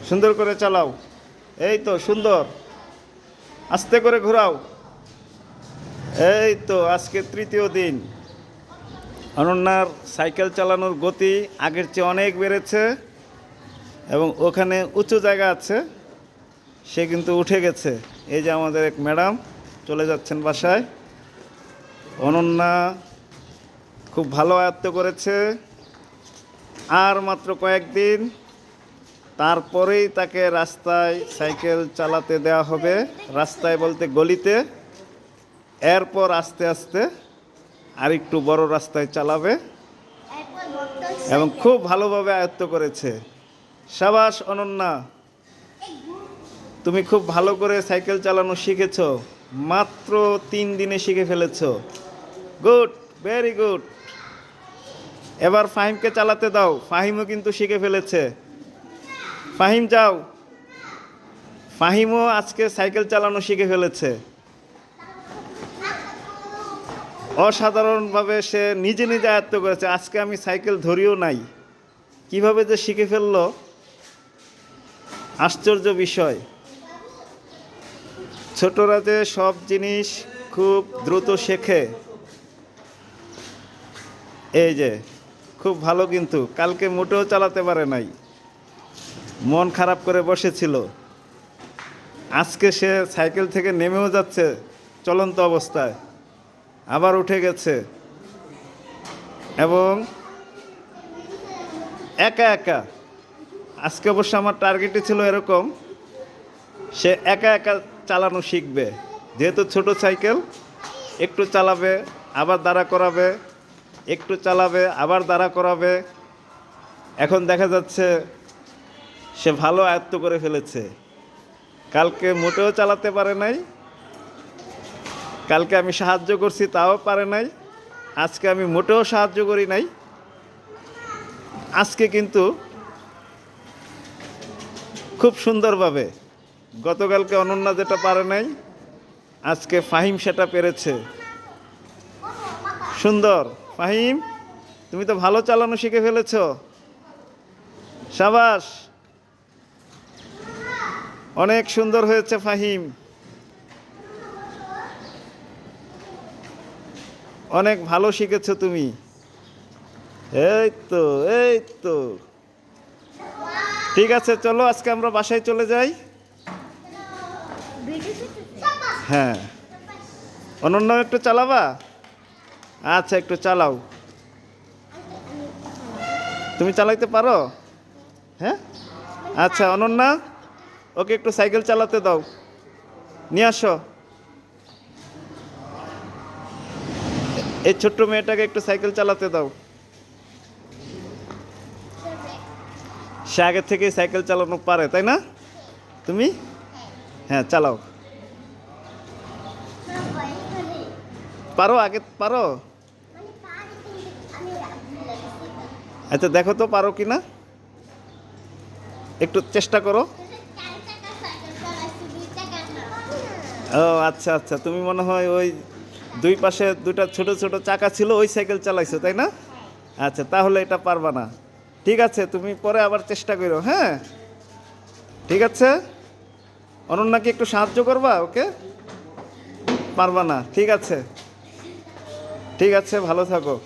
সুন্দর করে চালাও। এই তো সুন্দর, আস্তে করে ঘোরাও। এই তো আজকে তৃতীয় দিন। অনন্যার সাইকেল চালানোর গতি আগের চেয়ে অনেক বেড়েছে এবং ওখানে উঁচু জায়গা আছে, সে কিন্তু উঠে গেছে। এই যে আমাদের এক ম্যাডাম চলে যাচ্ছেন বাসায়। অনন্যা খুব ভালো আয়ত্ত করেছে। আর মাত্র কয়েকদিন, তারপরেই তাকে রাস্তায় সাইকেল চালাতে দেওয়া হবে। রাস্তায় বলতে গলিতে। এরপর আস্তে আস্তে আর একটু বড় রাস্তায় চালাবে এবং খুব ভালোভাবে আয়ত্ত করেছে। সাবাস অনন্যা, তুমি খুব ভালো করে সাইকেল চালানো শিখেছ। মাত্র 3 দিনে শিখে ফেলেছ। Good, very good. এবার ফাহিমকে চালাতে দাও। ফাহিমও কিন্তু শিখে ফেলেছে। ফাহিম যাও। ফাহিমও আজকে সাইকেল চালানো শিখে ফেলেছে। অসাধারণভাবে সে নিজে নিজে আয়ত্ত করেছে। আজকে আমি সাইকেল ধরিও নাই, কিভাবে যে শিখে ফেললো, আশ্চর্য বিষয়। ছোটরা যে সব জিনিস খুব দ্রুত শেখে। এই যে খুব ভালো, কিন্তু কালকে মোটেও চালাতে পারে নাই, মন খারাপ করে বসেছিল। আজকে সে সাইকেল থেকে নেমেও যাচ্ছে চলন্ত অবস্থায়, আবার উঠে গেছে এবং একা একা। আজকে অবশ্য আমার টার্গেটই ছিল এরকম, সে একা একা চালানো শিখবে। যেহেতু ছোট সাইকেল, একটু চালাবে আবার দাঁড়া করাবে, একটু চালাবে আবার দাঁড়া করাবে। এখন দেখা যাচ্ছে সে ভালো আয়ত্ত করে ফেলেছে। কালকে মোটেও চালাতে পারে নাই, কালকে আমি সাহায্য করছি তাও পারে নাই, আজকে আমি মোটেও সাহায্য করি নাই। আজকে কিন্তু খুব সুন্দরভাবে, গতকালকে অনন্যা যেটা পারে নাই, আজকে ফাহিম সেটা পেরেছে। সুন্দর। ফাহিম, তুমি তো ভালো চালানো শিখে ফেলেছ। সাবাস, অনেক সুন্দর হয়েছে ফাহিম, অনেক ভালো শিখেছো তুমি। এই তো, এই তো, ঠিক আছে, চলো আজকে আমরা বাসায় চলে যাই। হ্যাঁ, অনন্য একটু চালাবা? আচ্ছা, একটু চালাও। তুমি চালাইতে পারো? হ্যাঁ, আচ্ছা অনন্যা, ওকে একটু সাইকেল চালাতে দাও, নিয়ে আসো। এই ছোট্ট মেয়েটাকে একটু সাইকেল চালাতে দাও। সে আগে থেকেই সাইকেল চালানো পারে, তাই না? তুমি? হ্যাঁ, চালাও। পারো? আগে পারো? আচ্ছা, দেখো তো পারো কি না, একটু চেষ্টা করো। ও আচ্ছা আচ্ছা, তুমি মনে হয় ওই দুই পাশে দুটা ছোট ছোট চাকা ছিল, ওই সাইকেল চালাইছো, তাই না? আচ্ছা, তাহলে এটা পারবা না। ঠিক আছে, তুমি পরে আবার চেষ্টা করো। হ্যাঁ, ঠিক আছে। অনন্যাকে একটু সাহায্য করবা ওকে? পারবা না? ঠিক আছে, ঠিক আছে, ভালো থাকো।